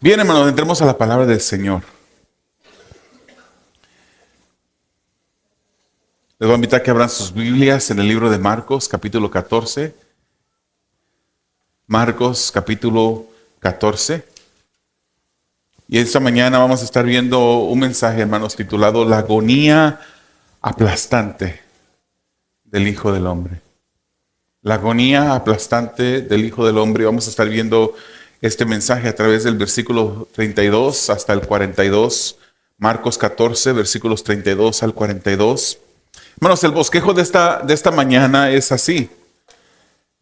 Bien, hermanos, entremos a la palabra del Señor. Les voy a invitar a que abran sus Biblias en el libro de Marcos, capítulo 14. Marcos, capítulo 14. Y esta mañana vamos a estar viendo un mensaje, hermanos, titulado La agonía aplastante del Hijo del Hombre. La agonía aplastante del Hijo del Hombre. Vamos a estar viendo este mensaje a través del versículo 32 hasta el 42. Marcos 14, versículos 32 al 42. Hermanos, el bosquejo de esta mañana es así.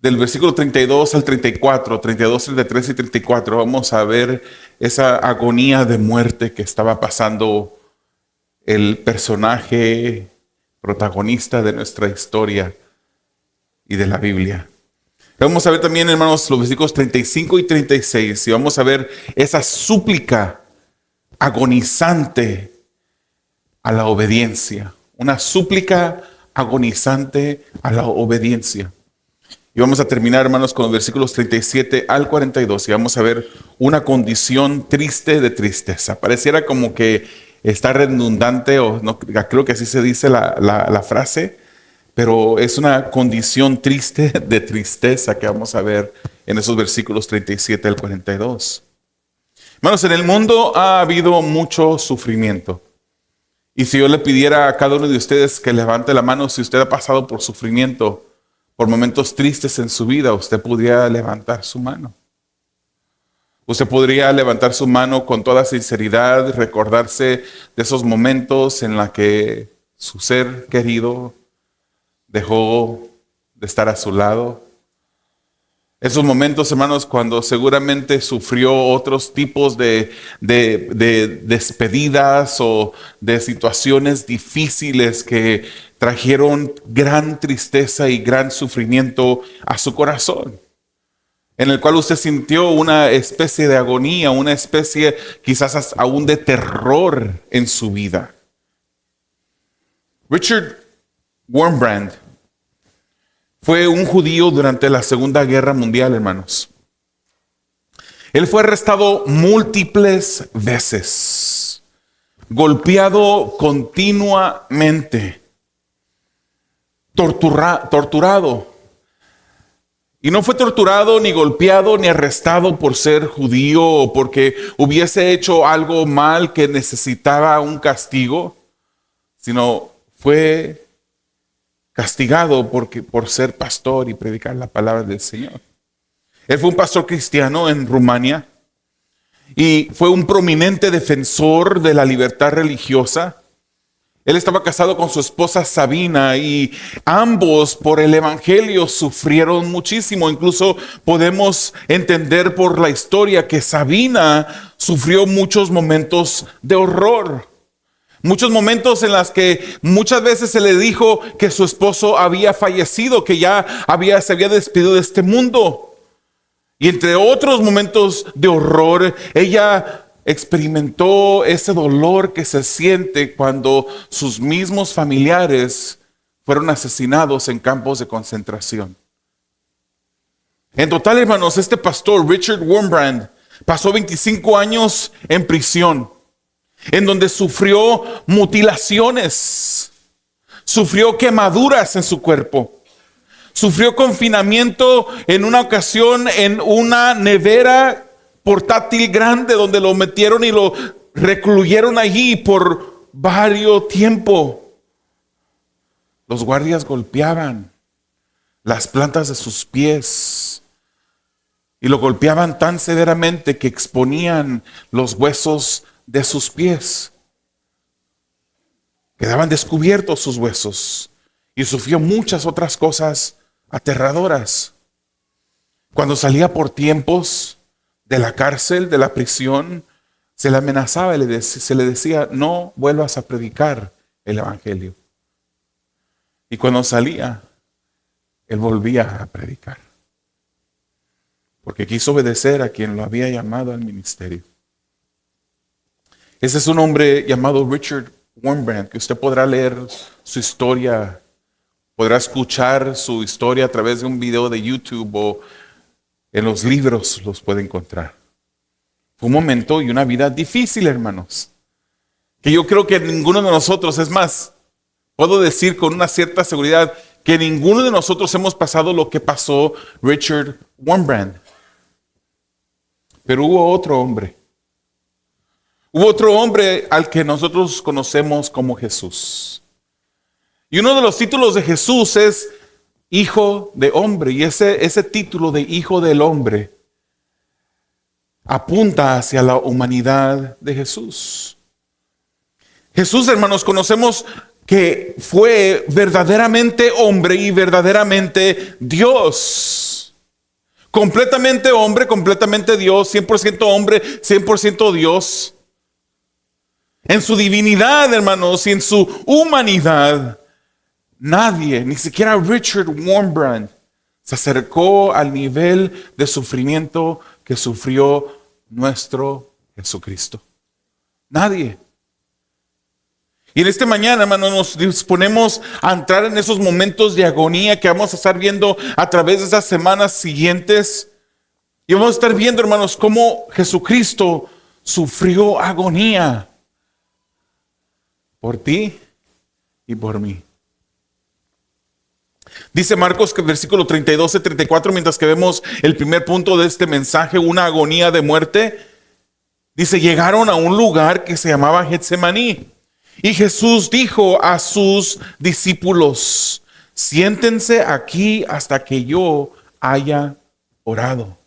Del versículo 32 al 34, 32, 33 y 34, vamos a ver esa agonía de muerte que estaba pasando el personaje protagonista de nuestra historia y de la Biblia. Vamos a ver también, hermanos, los versículos 35 y 36, y vamos a ver esa súplica agonizante a la obediencia. Una súplica agonizante a la obediencia. Y vamos a terminar, hermanos, con los versículos 37 al 42. Y vamos a ver una condición triste de tristeza. Pareciera como que está redundante, o no, creo que así se dice la frase, pero es una condición triste de tristeza que vamos a ver en esos versículos 37 al 42. Hermanos, en el mundo ha habido mucho sufrimiento. Y si yo le pidiera a cada uno de ustedes que levante la mano, si usted ha pasado por sufrimiento, por momentos tristes en su vida, usted podría levantar su mano. Usted podría levantar su mano con toda sinceridad, recordarse de esos momentos en los que su ser querido dejó de estar a su lado. Esos momentos, hermanos, cuando seguramente sufrió otros tipos de despedidas o de situaciones difíciles que trajeron gran tristeza y gran sufrimiento a su corazón, en el cual usted sintió una especie de agonía, una especie quizás aún de terror en su vida. Richard Wurmbrand fue un judío durante la Segunda Guerra Mundial, hermanos. Él fue arrestado múltiples veces, golpeado continuamente, torturado. Y no fue torturado, ni golpeado, ni arrestado por ser judío o porque hubiese hecho algo mal que necesitaba un castigo, sino fue castigado por ser pastor y predicar la palabra del Señor. Él fue un pastor cristiano en Rumania y fue un prominente defensor de la libertad religiosa. Él estaba casado con su esposa Sabina y ambos por el evangelio sufrieron muchísimo. Incluso podemos entender por la historia que Sabina sufrió muchos momentos de horror. Muchos momentos en los que muchas veces se le dijo que su esposo había fallecido, que ya se había despedido de este mundo. Y entre otros momentos de horror, ella experimentó ese dolor que se siente cuando sus mismos familiares fueron asesinados en campos de concentración. En total, hermanos, este pastor, Richard Wurmbrand, pasó 25 años en prisión, en donde sufrió mutilaciones, sufrió quemaduras en su cuerpo, sufrió confinamiento en una ocasión en una nevera portátil grande donde lo metieron y lo recluyeron allí por varios tiempos. Los guardias golpeaban las plantas de sus pies y lo golpeaban tan severamente que exponían los huesos de sus pies. Quedaban descubiertos sus huesos y sufrió muchas otras cosas aterradoras. Cuando salía por tiempos de la cárcel, de la prisión, se le amenazaba y se le decía: no vuelvas a predicar el evangelio. Y cuando salía, él volvía a predicar, porque quiso obedecer a quien lo había llamado al ministerio. Ese es un hombre llamado Richard Wurmbrand, que usted podrá leer su historia, podrá escuchar su historia a través de un video de YouTube o en los libros los puede encontrar. Fue un momento y una vida difícil, hermanos. Que yo creo que ninguno de nosotros, es más, puedo decir con una cierta seguridad que ninguno de nosotros hemos pasado lo que pasó Richard Wurmbrand. Pero hubo otro hombre. Hubo otro hombre al que nosotros conocemos como Jesús. Y uno de los títulos de Jesús es Hijo de Hombre. Y ese título de Hijo del Hombre apunta hacia la humanidad de Jesús. Jesús, hermanos, conocemos que fue verdaderamente hombre y verdaderamente Dios. Completamente hombre, completamente Dios, 100% hombre, 100% Dios. En su divinidad, hermanos, y en su humanidad, nadie, ni siquiera Richard Wurmbrand, se acercó al nivel de sufrimiento que sufrió nuestro Jesucristo. Nadie. Y en esta mañana, hermanos, nos disponemos a entrar en esos momentos de agonía que vamos a estar viendo a través de esas semanas siguientes. Y vamos a estar viendo, hermanos, cómo Jesucristo sufrió agonía por ti y por mí. Dice Marcos, que versículo 32 y 34, mientras que vemos el primer punto de este mensaje, una agonía de muerte. Dice, llegaron a un lugar que se llamaba Getsemaní. Y Jesús dijo a sus discípulos, siéntense aquí hasta que yo haya orado.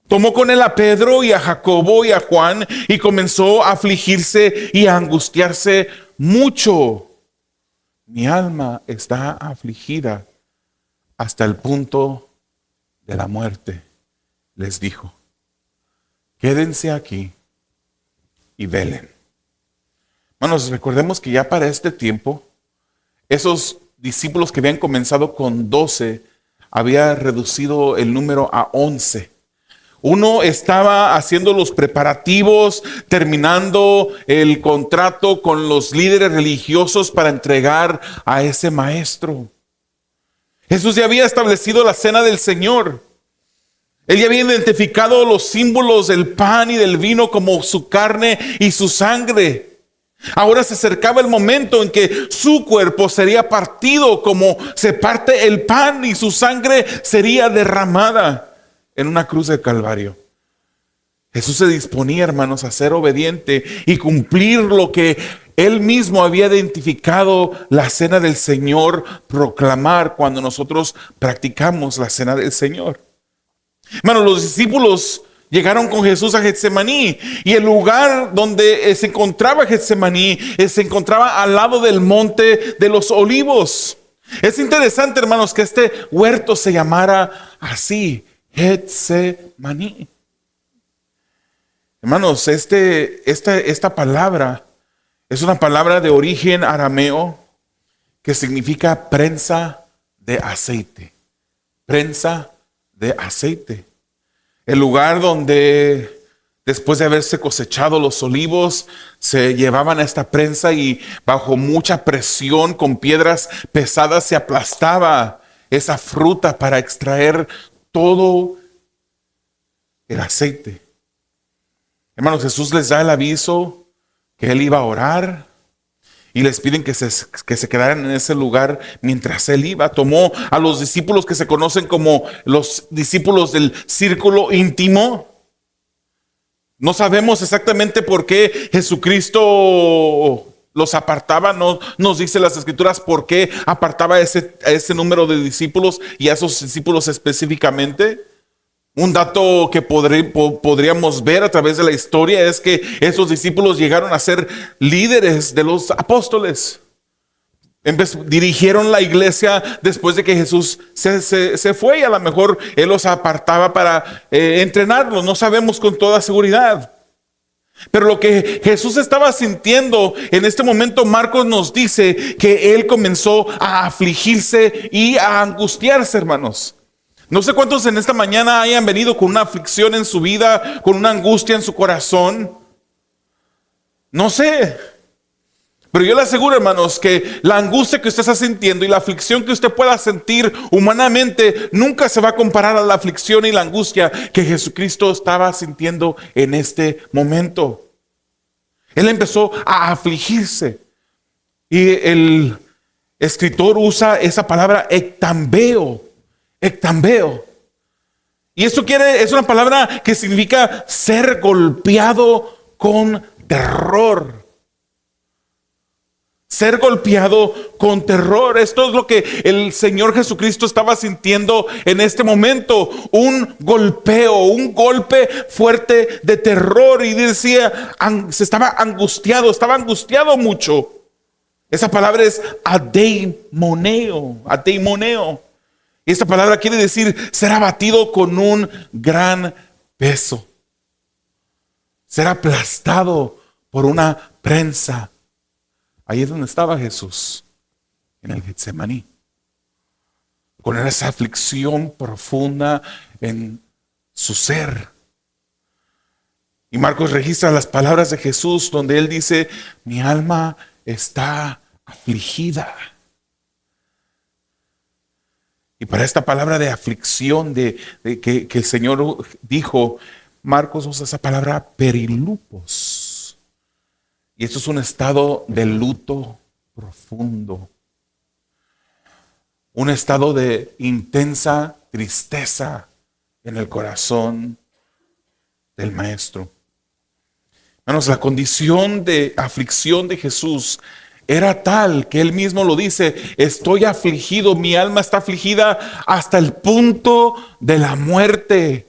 Tomó con él a Pedro y a Jacobo y a Juan y comenzó a afligirse y a angustiarse mucho. Mi alma está afligida hasta el punto de la muerte, les dijo. Quédense aquí y velen. Hermanos, recordemos que ya para este tiempo, esos discípulos que habían comenzado con 12, había reducido el número a 11. Uno estaba haciendo los preparativos, terminando el contrato con los líderes religiosos para entregar a ese maestro. Jesús ya había establecido la cena del Señor. Él ya había identificado los símbolos del pan y del vino como su carne y su sangre. Ahora se acercaba el momento en que su cuerpo sería partido como se parte el pan y su sangre sería derramada en una cruz de Calvario. Jesús se disponía, hermanos, a ser obediente y cumplir lo que él mismo había identificado la cena del Señor, proclamar cuando nosotros practicamos la cena del Señor. Hermanos, los discípulos llegaron con Jesús a Getsemaní y el lugar donde se encontraba Getsemaní se encontraba al lado del monte de los olivos. Es interesante, hermanos, que este huerto se llamara así, Getsemaní. Hermanos, esta palabra es una palabra de origen arameo que significa prensa de aceite. Prensa de aceite. El lugar donde después de haberse cosechado los olivos se llevaban a esta prensa y bajo mucha presión con piedras pesadas se aplastaba esa fruta para extraer todo el aceite. Hermanos, Jesús les da el aviso que Él iba a orar y les piden que se quedaran en ese lugar mientras Él iba. Tomó a los discípulos que se conocen como los discípulos del círculo íntimo. No sabemos exactamente por qué Jesucristo los apartaba. No nos dice las Escrituras por qué apartaba a ese número de discípulos y a esos discípulos específicamente. Un dato que podríamos ver a través de la historia es que esos discípulos llegaron a ser líderes de los apóstoles. Dirigieron la iglesia después de que Jesús se fue y a lo mejor Él los apartaba para entrenarlos. No sabemos con toda seguridad. Pero lo que Jesús estaba sintiendo en este momento, Marcos nos dice que Él comenzó a afligirse y a angustiarse, hermanos. No sé cuántos en esta mañana hayan venido con una aflicción en su vida, con una angustia en su corazón. No sé. Pero yo le aseguro, hermanos, que la angustia que usted está sintiendo y la aflicción que usted pueda sentir humanamente nunca se va a comparar a la aflicción y la angustia que Jesucristo estaba sintiendo en este momento. Él empezó a afligirse. Y el escritor usa esa palabra ectambeo. Ectambeo. Y eso es una palabra que significa ser golpeado con terror. Ser golpeado con terror. Esto es lo que el Señor Jesucristo estaba sintiendo en este momento. Un golpeo, un golpe fuerte de terror. Y decía, se estaba angustiado mucho. Esa palabra es adeimoneo, adeimoneo. Y esta palabra quiere decir ser abatido con un gran peso. Ser aplastado por una prensa. Ahí es donde estaba Jesús, en el Getsemaní, con esa aflicción profunda en su ser. Y Marcos registra las palabras de Jesús donde él dice, mi alma está afligida. Y para esta palabra de aflicción que el Señor dijo, Marcos usa esa palabra perilupos. Y esto es un estado de luto profundo. Un estado de intensa tristeza en el corazón del Maestro. Hermanos, la condición de aflicción de Jesús era tal que Él mismo lo dice, estoy afligido, mi alma está afligida hasta el punto de la muerte.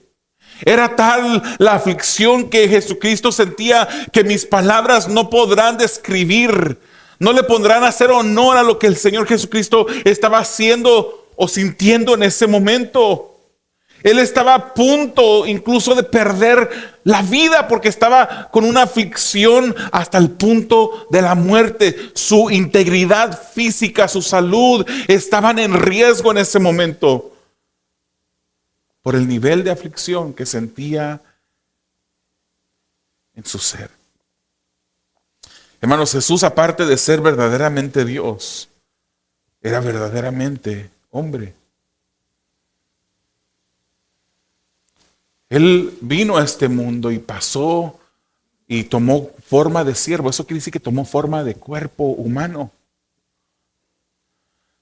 Era tal la aflicción que Jesucristo sentía que mis palabras no podrán describir, no le pondrán a hacer honor a lo que el Señor Jesucristo estaba haciendo o sintiendo en ese momento. Él estaba a punto incluso de perder la vida porque estaba con una aflicción hasta el punto de la muerte. Su integridad física, su salud estaban en riesgo en ese momento. Por el nivel de aflicción que sentía en su ser. Hermanos, Jesús, aparte de ser verdaderamente Dios, era verdaderamente hombre. Él vino a este mundo y pasó y tomó forma de siervo. Eso quiere decir que tomó forma de cuerpo humano.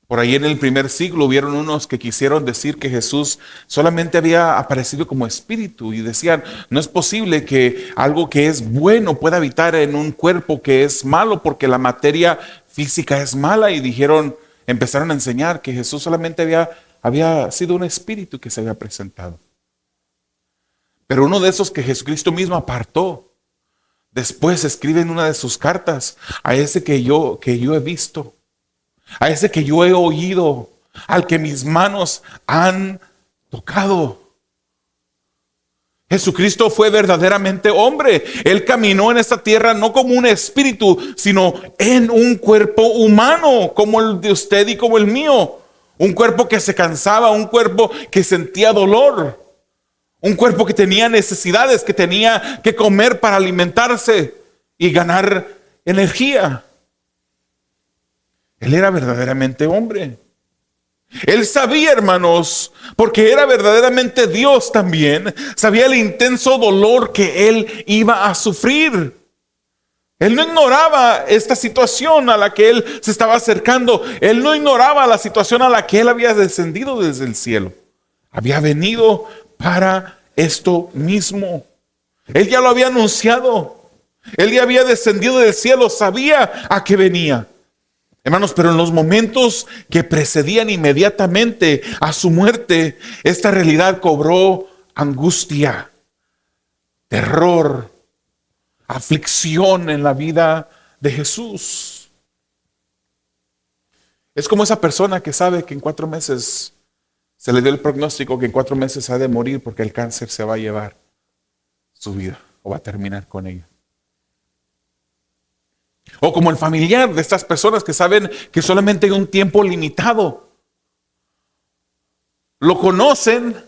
Por ahí en el primer siglo hubieron unos que quisieron decir que Jesús solamente había aparecido como espíritu y decían, no es posible que algo que es bueno pueda habitar en un cuerpo que es malo porque la materia física es mala, y empezaron a enseñar que Jesús solamente había sido un espíritu que se había presentado. Pero uno de esos que Jesucristo mismo apartó, después escribe en una de sus cartas, a ese que yo he visto, a ese que yo he oído, al que mis manos han tocado. Jesucristo fue verdaderamente hombre. Él caminó en esta tierra no como un espíritu, sino en un cuerpo humano, como el de usted y como el mío. Un cuerpo que se cansaba, un cuerpo que sentía dolor, un cuerpo que tenía necesidades, que tenía que comer para alimentarse y ganar energía. Él era verdaderamente hombre. Él sabía, hermanos, porque era verdaderamente Dios también, sabía el intenso dolor que él iba a sufrir. Él no ignoraba esta situación a la que él se estaba acercando. Él no ignoraba la situación a la que él había descendido desde el cielo. Había venido para esto mismo. Él ya lo había anunciado. Él ya había descendido del cielo, sabía a qué venía. Hermanos, pero en los momentos que precedían inmediatamente a su muerte, esta realidad cobró angustia, terror, aflicción en la vida de Jesús. Es como esa persona que sabe que en 4 meses se le dio el pronóstico que en 4 meses ha de morir porque el cáncer se va a llevar su vida o va a terminar con ella. O como el familiar de estas personas que saben que solamente hay un tiempo limitado. Lo conocen,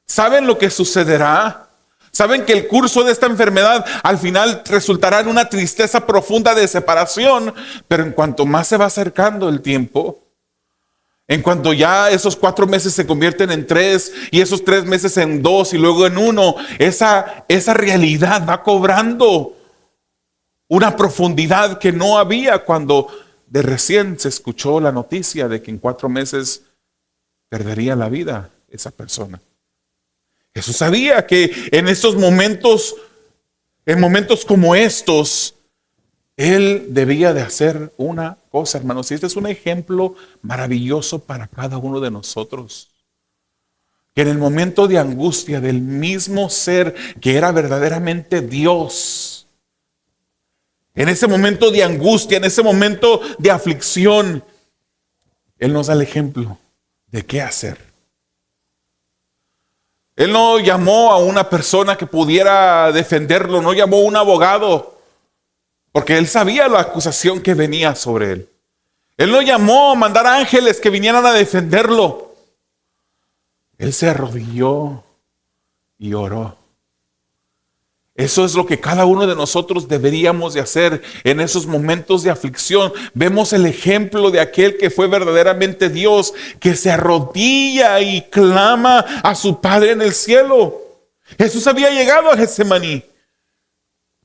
saben lo que sucederá, Saben que el curso de esta enfermedad al final resultará en una tristeza profunda de separación, pero en cuanto más se va acercando el tiempo, en cuanto ya esos 4 meses se convierten en 3 y esos 3 meses en 2 y luego en 1, esa realidad va cobrando una profundidad que no había cuando de recién se escuchó la noticia de que en 4 meses perdería la vida esa persona. Jesús sabía que en estos momentos, en momentos como estos, Él debía de hacer una cosa, hermanos. Y este es un ejemplo maravilloso para cada uno de nosotros. Que en el momento de angustia del mismo ser que era verdaderamente Dios, en ese momento de angustia, en ese momento de aflicción, Él nos da el ejemplo de qué hacer. Él no llamó a una persona que pudiera defenderlo, no llamó a un abogado, porque Él sabía la acusación que venía sobre Él. Él no llamó a mandar ángeles que vinieran a defenderlo. Él se arrodilló y oró. Eso es lo que cada uno de nosotros deberíamos de hacer en esos momentos de aflicción. Vemos el ejemplo de aquel que fue verdaderamente Dios, que se arrodilla y clama a su Padre en el cielo. Jesús había llegado a Getsemaní,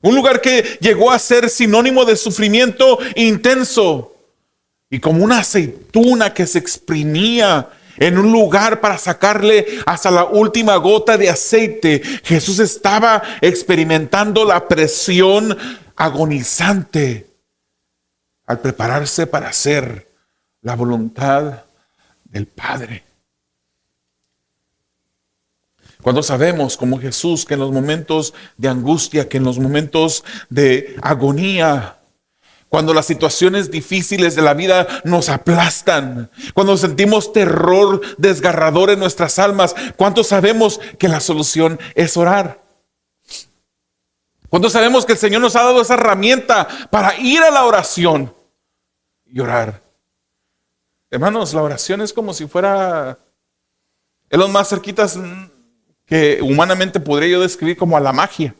un lugar que llegó a ser sinónimo de sufrimiento intenso y como una aceituna que se exprimía en un lugar para sacarle hasta la última gota de aceite. Jesús estaba experimentando la presión agonizante al prepararse para hacer la voluntad del Padre. Cuando sabemos como Jesús que en los momentos de angustia, que en los momentos de agonía, cuando las situaciones difíciles de la vida nos aplastan, cuando sentimos terror desgarrador en nuestras almas, ¿cuántos sabemos que la solución es orar? ¿Cuántos sabemos que el Señor nos ha dado esa herramienta para ir a la oración y orar? Hermanos, la oración es como si fuera, es lo más cerquitas que humanamente podría yo describir como a la magia.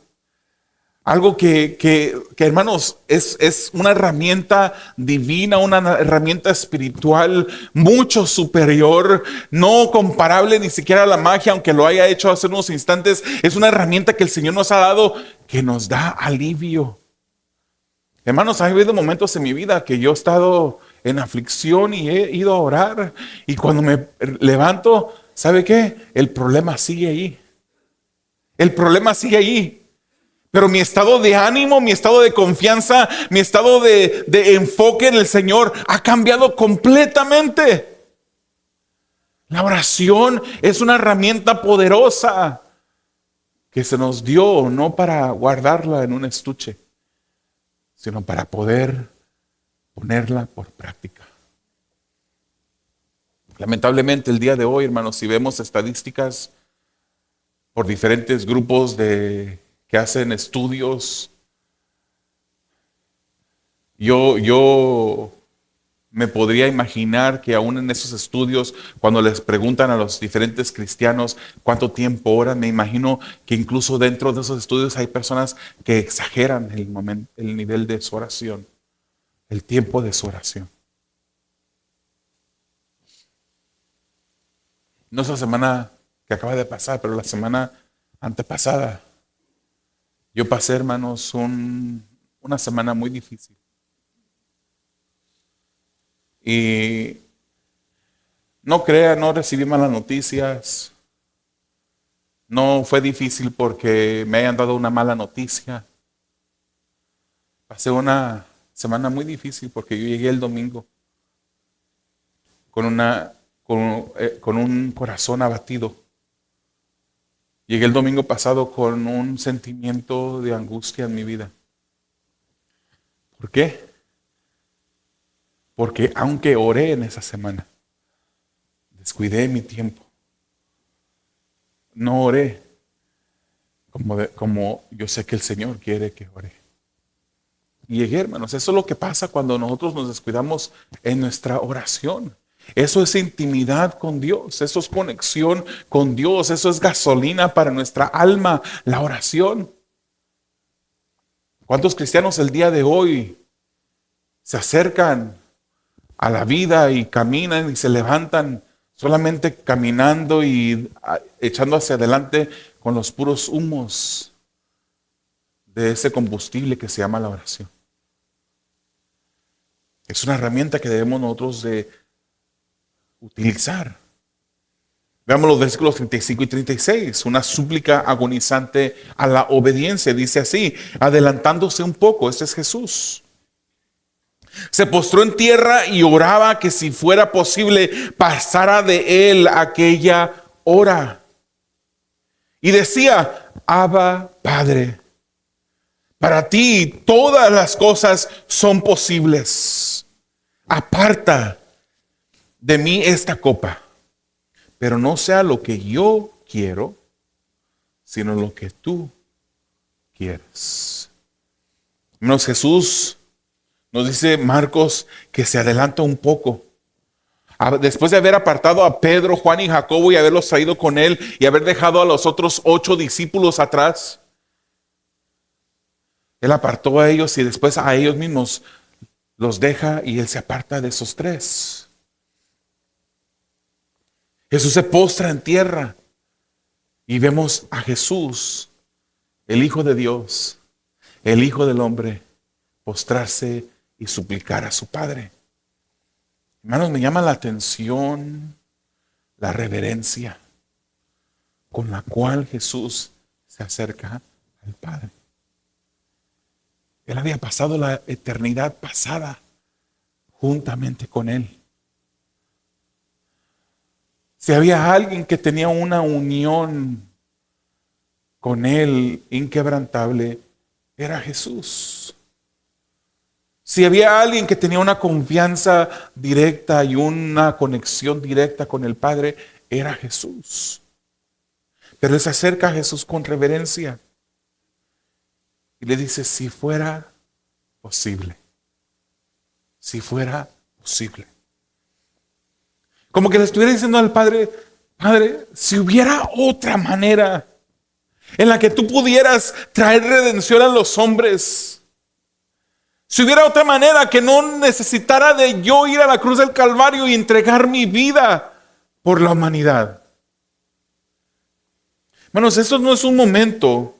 Algo que hermanos, es una herramienta divina, una herramienta espiritual mucho superior, no comparable ni siquiera a la magia, aunque lo haya hecho hace unos instantes. Es una herramienta que el Señor nos ha dado que nos da alivio. Hermanos, ha habido momentos en mi vida que yo he estado en aflicción y he ido a orar. Y cuando me levanto, ¿sabe qué? El problema sigue ahí. El problema sigue ahí. Pero mi estado de ánimo, mi estado de confianza, mi estado de enfoque en el Señor ha cambiado completamente. La oración es una herramienta poderosa que se nos dio no para guardarla en un estuche, sino para poder ponerla por práctica. Lamentablemente el día de hoy, hermanos, si vemos estadísticas por diferentes grupos que hacen estudios, yo me podría imaginar que aún en esos estudios, cuando les preguntan a los diferentes cristianos cuánto tiempo oran, me imagino que incluso dentro de esos estudios hay personas que exageran el nivel de su oración, el tiempo de su oración. No es la semana que acaba de pasar, pero la semana antepasada, yo pasé, hermanos, una semana muy difícil. Y no crea, no recibí malas noticias. No fue difícil porque me hayan dado una mala noticia. Pasé una semana muy difícil porque yo llegué el domingo con un corazón abatido. Llegué el domingo pasado con un sentimiento de angustia en mi vida. ¿Por qué? Porque aunque oré en esa semana, descuidé mi tiempo. No oré como yo sé que el Señor quiere que ore. Y llegué, hermanos, eso es lo que pasa cuando nosotros nos descuidamos en nuestra oración. Eso es intimidad con Dios, eso es conexión con Dios, eso es gasolina para nuestra alma, la oración. ¿Cuántos cristianos el día de hoy se acercan a la vida y caminan y se levantan solamente caminando y echando hacia adelante con los puros humos de ese combustible que se llama la oración? Es una herramienta que debemos nosotros de utilizar. Veamos los versículos 35 y 36. Una súplica agonizante a la obediencia. Dice así, adelantándose un poco, este es Jesús. Se postró en tierra y oraba que si fuera posible pasara de él aquella hora. Y decía, Abba, Padre, para ti todas las cosas son posibles. Aparta de mí esta copa, pero no sea lo que yo quiero, sino lo que tú quieres. Hermanos, Jesús nos dice Marcos que se adelanta un poco. Después de haber apartado a Pedro, Juan y Jacobo y haberlos traído con él y haber dejado a los otros 8 discípulos atrás, él apartó a ellos y después a ellos mismos los deja y él se aparta de esos 3. Jesús se postra en tierra y vemos a Jesús, el Hijo de Dios, el Hijo del Hombre, postrarse y suplicar a su Padre. Hermanos, me llama la atención la reverencia con la cual Jesús se acerca al Padre. Él había pasado la eternidad pasada juntamente con Él. Si había alguien que tenía una unión con Él inquebrantable, era Jesús. Si había alguien que tenía una confianza directa y una conexión directa con el Padre, era Jesús. Pero Él se acerca a Jesús con reverencia y le dice, si fuera posible, si fuera posible. Como que le estuviera diciendo al Padre, Padre, si hubiera otra manera en la que tú pudieras traer redención a los hombres, si hubiera otra manera que no necesitara de yo ir a la cruz del Calvario y entregar mi vida por la humanidad. Hermanos, eso no es un momento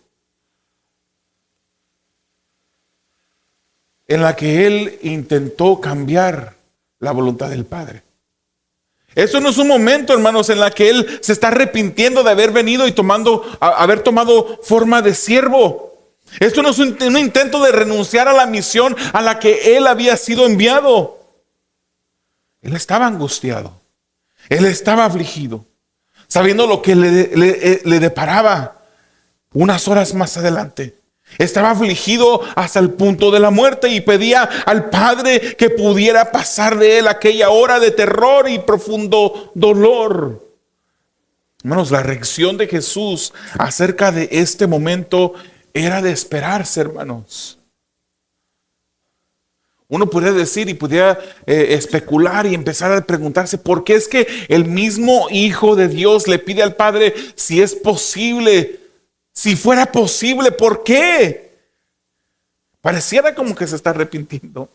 en la que Él intentó cambiar la voluntad del Padre. Eso no es un momento, hermanos, en la que Él se está arrepintiendo de haber venido y haber tomado forma de siervo. Esto no es un intento de renunciar a la misión a la que Él había sido enviado. Él estaba angustiado. Él estaba afligido, sabiendo lo que le deparaba unas horas más adelante. Estaba afligido hasta el punto de la muerte y pedía al Padre que pudiera pasar de él aquella hora de terror y profundo dolor. Hermanos, la reacción de Jesús acerca de este momento era de esperarse, hermanos. Uno podría decir y pudiera especular y empezar a preguntarse por qué es que el mismo Hijo de Dios le pide al Padre si es posible. Si fuera posible, ¿por qué? Pareciera como que se está arrepintiendo.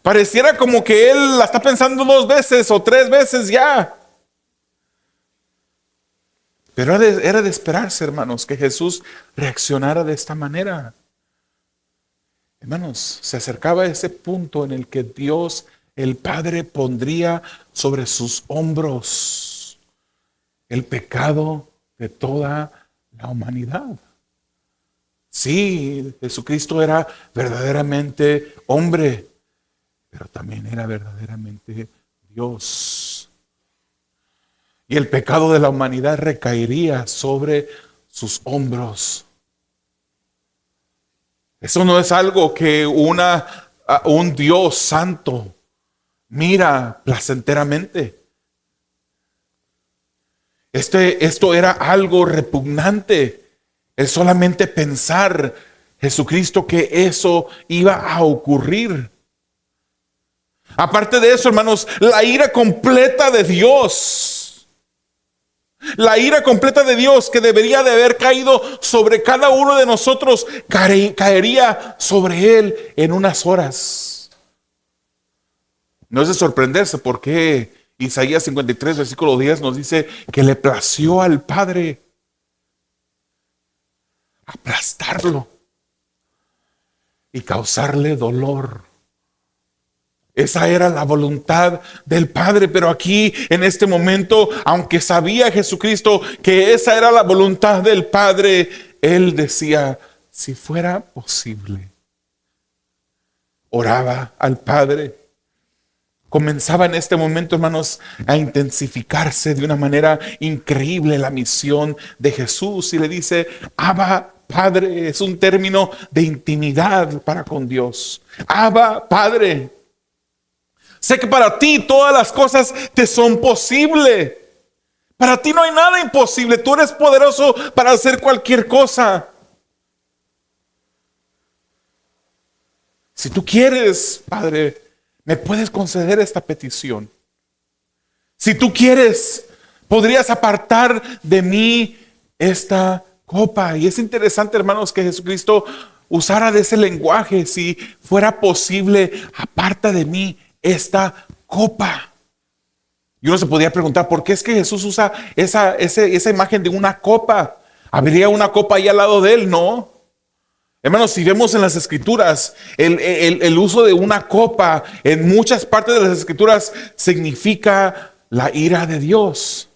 Pareciera como que Él la está pensando 2 veces o 3 veces ya. Pero era de esperarse, hermanos, que Jesús reaccionara de esta manera. Hermanos, se acercaba a ese punto en el que Dios, el Padre, pondría sobre sus hombros el pecado de toda la humanidad. Sí, Jesucristo era verdaderamente hombre, pero también era verdaderamente Dios. Y el pecado de la humanidad recaería sobre sus hombros. Eso no es algo que un Dios santo mira placenteramente. Esto era algo repugnante. El solamente pensar, Jesucristo, que eso iba a ocurrir. Aparte de eso, hermanos, la ira completa de Dios. La ira completa de Dios que debería de haber caído sobre cada uno de nosotros, caería sobre Él en unas horas. No es de sorprenderse porque Isaías 53, versículo 10 nos dice que le plació al Padre aplastarlo y causarle dolor. Esa era la voluntad del Padre, pero aquí en este momento, aunque sabía Jesucristo que esa era la voluntad del Padre, Él decía, si fuera posible. Oraba al Padre. Comenzaba en este momento, hermanos, a intensificarse de una manera increíble la misión de Jesús. Y le dice, Abba, Padre, es un término de intimidad para con Dios. Abba, Padre. Sé que para ti todas las cosas te son posibles. Para ti no hay nada imposible. Tú eres poderoso para hacer cualquier cosa. Si tú quieres, Padre, ¿me puedes conceder esta petición? Si tú quieres, podrías apartar de mí esta copa. Y es interesante, hermanos, que Jesucristo usara de ese lenguaje. Si fuera posible, aparta de mí esta copa. Y uno se podría preguntar, ¿por qué es que Jesús usa esa imagen de una copa? ¿Habría una copa ahí al lado de él? No. Hermanos, si vemos en las Escrituras, el uso de una copa en muchas partes de las Escrituras significa la ira de Dios.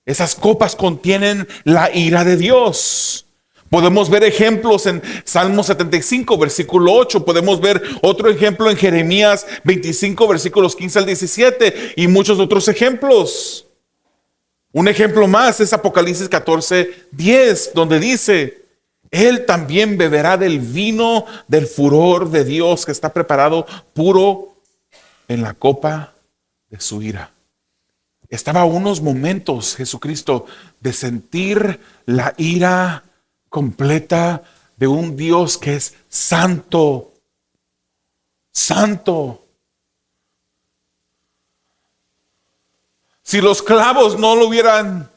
Esas copas contienen la ira de Dios. Podemos ver ejemplos en Salmo 75, versículo 8. Podemos ver otro ejemplo en Jeremías 25, versículos 15 al 17. Y muchos otros ejemplos. Un ejemplo más es Apocalipsis 14, 10, donde dice: Él también beberá del vino del furor de Dios que está preparado puro en la copa de su ira. Estaba a unos momentos Jesucristo de sentir la ira completa de un Dios que es santo. Santo. Si los clavos no lo hubieran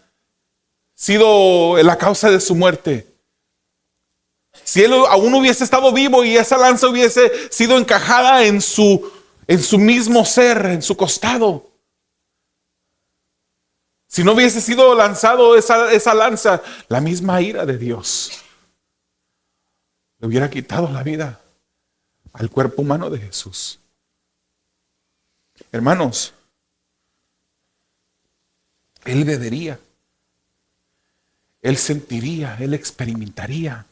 sido la causa de su muerte, si él aún hubiese estado vivo y esa lanza hubiese sido encajada en su mismo ser, en su costado, si no hubiese sido lanzado esa lanza, la misma ira de Dios le hubiera quitado la vida al cuerpo humano de Jesús. Hermanos, Él bebería, Él sentiría, Él experimentaría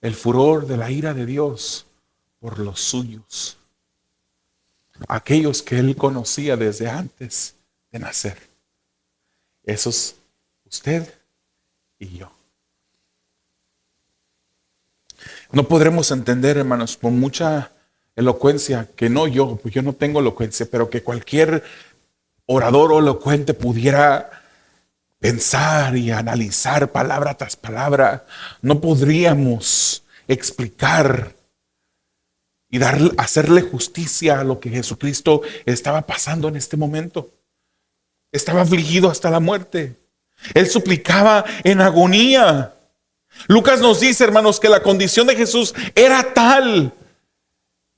el furor de la ira de Dios por los suyos, aquellos que Él conocía desde antes de nacer. Esos, usted y yo. No podremos entender, hermanos, por mucha elocuencia, que no yo, pues yo no tengo elocuencia, pero que cualquier orador o elocuente pudiera pensar y analizar palabra tras palabra, no podríamos explicar y hacerle justicia a lo que Jesucristo estaba pasando en este momento. Estaba afligido hasta la muerte. Él suplicaba en agonía. Lucas nos dice, hermanos, que la condición de Jesús era tal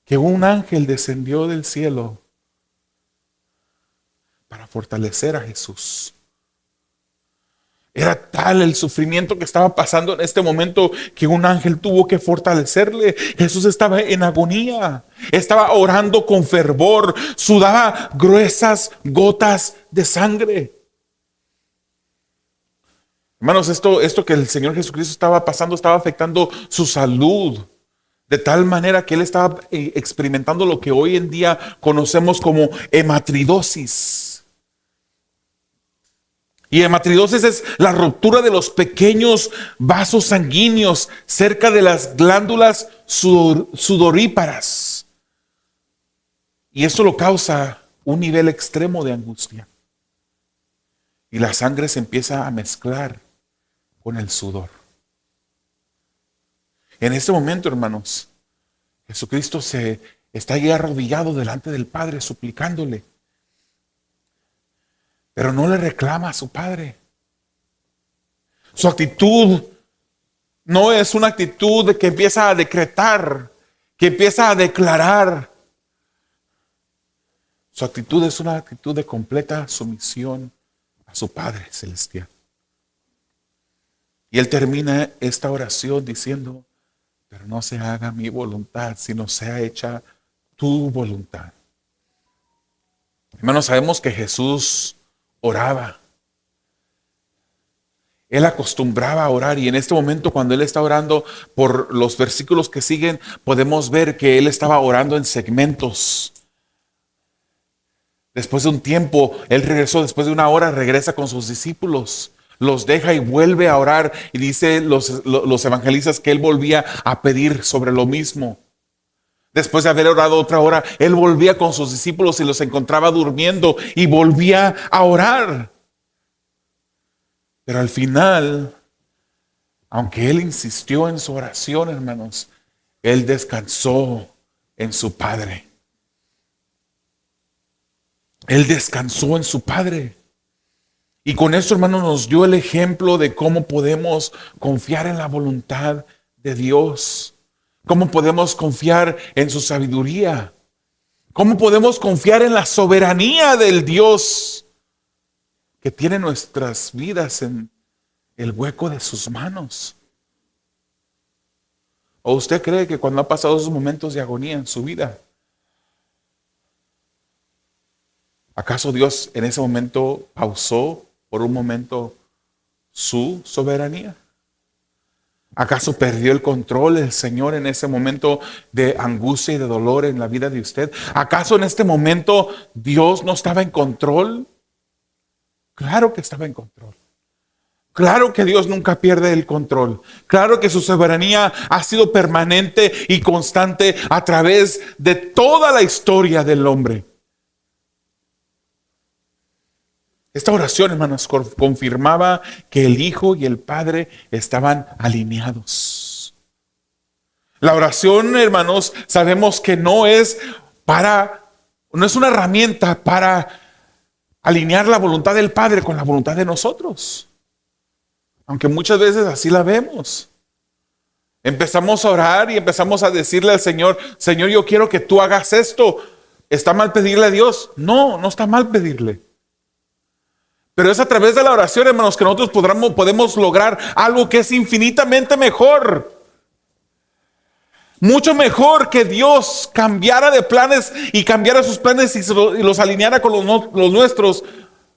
que un ángel descendió del cielo para fortalecer a Jesús. Era tal el sufrimiento que estaba pasando en este momento que un ángel tuvo que fortalecerle. Jesús estaba en agonía, estaba orando con fervor, sudaba gruesas gotas de sangre. Hermanos, esto que el Señor Jesucristo estaba pasando estaba afectando su salud, de tal manera que Él estaba experimentando lo que hoy en día conocemos como hematridosis. Y hematridosis es la ruptura de los pequeños vasos sanguíneos cerca de las glándulas sudoríparas. Y esto lo causa un nivel extremo de angustia. Y la sangre se empieza a mezclar con el sudor. En este momento, hermanos, Jesucristo se Está ahí arrodillado delante del Padre, suplicándole. Pero no le reclama a su Padre. Su actitud no es una actitud de que empieza a decretar, que empieza a declarar. Su actitud es una actitud de completa sumisión a su Padre Celestial. Y él termina esta oración diciendo, pero no se haga mi voluntad, sino sea hecha tu voluntad. Hermanos, sabemos que Jesús oraba. Él acostumbraba a orar y en este momento cuando él está orando, por los versículos que siguen, podemos ver que él estaba orando en segmentos. Después de un tiempo, él regresó, después de una hora, regresa con sus discípulos. Los deja y vuelve a orar y dice los evangelistas que él volvía a pedir sobre lo mismo. Después de haber orado otra hora, él volvía con sus discípulos y los encontraba durmiendo y volvía a orar. Pero al final, aunque él insistió en su oración, hermanos, él descansó en su Padre. Él descansó en su Padre. Y con esto, hermanos, nos dio el ejemplo de cómo podemos confiar en la voluntad de Dios. Cómo podemos confiar en su sabiduría. Cómo podemos confiar en la soberanía del Dios que tiene nuestras vidas en el hueco de sus manos. ¿O usted cree que cuando ha pasado esos momentos de agonía en su vida, acaso Dios en ese momento pausó por un momento su soberanía? ¿Acaso perdió el control el Señor en ese momento de angustia y de dolor en la vida de usted? ¿Acaso en este momento Dios no estaba en control? Claro que estaba en control. Claro que Dios nunca pierde el control. Claro que su soberanía ha sido permanente y constante a través de toda la historia del hombre. Esta oración, hermanos, confirmaba que el Hijo y el Padre estaban alineados. La oración, hermanos, sabemos que no es una herramienta para alinear la voluntad del Padre con la voluntad de nosotros. Aunque muchas veces así la vemos. Empezamos a orar y empezamos a decirle al Señor, Señor, yo quiero que tú hagas esto. ¿Está mal pedirle a Dios? No, no está mal pedirle. Pero es a través de la oración, hermanos, que nosotros podemos lograr algo que es infinitamente mejor. Mucho mejor que Dios cambiara de planes y cambiara sus planes y los alineara con los nuestros.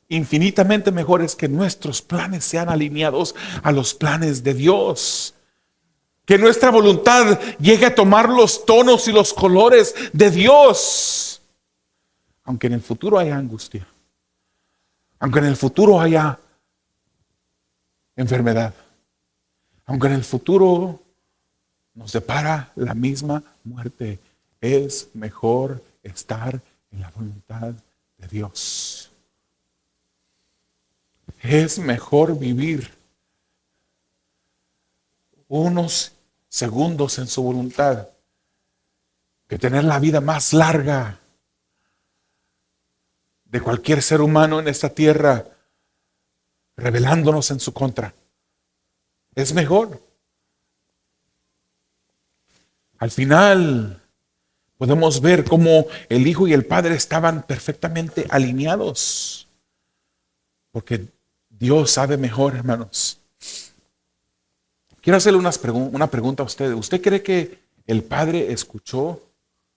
Infinitamente mejor es que nuestros planes sean alineados a los planes de Dios. Que nuestra voluntad llegue a tomar los tonos y los colores de Dios. Aunque en el futuro haya angustia. Aunque en el futuro haya enfermedad. Aunque en el futuro nos depara la misma muerte. Es mejor estar en la voluntad de Dios. Es mejor vivir unos segundos en su voluntad que tener la vida más larga de cualquier ser humano en esta tierra rebelándonos en su contra. Es mejor. Al final podemos ver cómo el Hijo y el Padre estaban perfectamente alineados. Porque Dios sabe mejor, hermanos. Quiero hacerle una pregunta a usted. ¿Usted cree que el Padre escuchó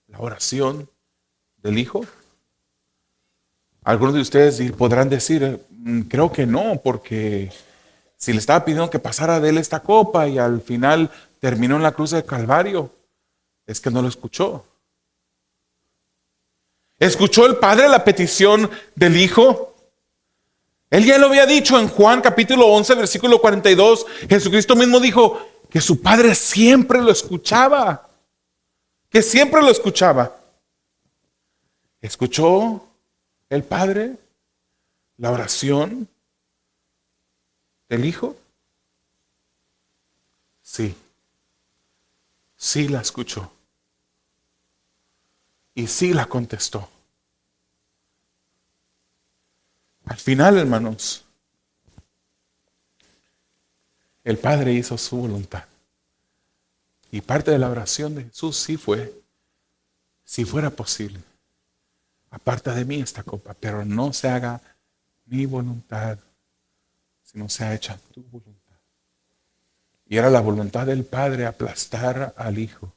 la oración del Hijo? Algunos de ustedes podrán decir, creo que no, porque si le estaba pidiendo que pasara de él esta copa y al final terminó en la cruz del Calvario, es que no lo escuchó. ¿Escuchó el Padre la petición del Hijo? Él ya lo había dicho en Juan capítulo 11, versículo 42. Jesucristo mismo dijo que su Padre siempre lo escuchaba. Que siempre lo escuchaba. ¿Escuchó el Padre la oración del Hijo? Sí. Sí la escuchó. Y sí la contestó. Al final, hermanos, el Padre hizo su voluntad. Y parte de la oración de Jesús sí fue, si fuera posible, aparta de mí esta copa, pero no se haga mi voluntad, sino sea hecha tu voluntad. Y era la voluntad del Padre aplastar al Hijo,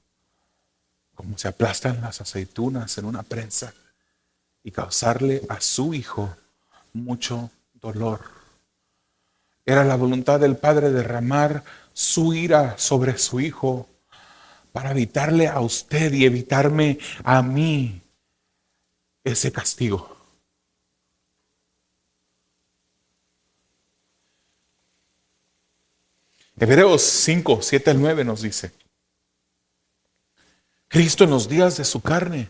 como se aplastan las aceitunas en una prensa, y causarle a su Hijo mucho dolor. Era la voluntad del Padre derramar su ira sobre su Hijo para evitarle a usted y evitarme a mí ese castigo. Hebreos 5, 7 al 9 nos dice: Cristo en los días de su carne,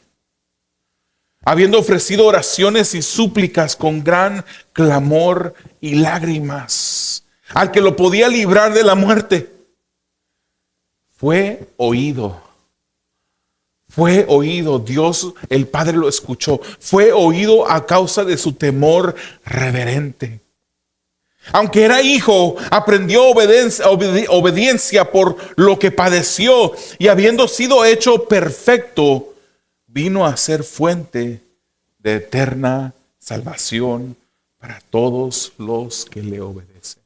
habiendo ofrecido oraciones y súplicas con gran clamor y lágrimas al que lo podía librar de la muerte, fue oído. Fue oído. Dios, el Padre, lo escuchó. Fue oído a causa de su temor reverente. Aunque era hijo, aprendió obediencia por lo que padeció, y habiendo sido hecho perfecto, vino a ser fuente de eterna salvación para todos los que le obedecen.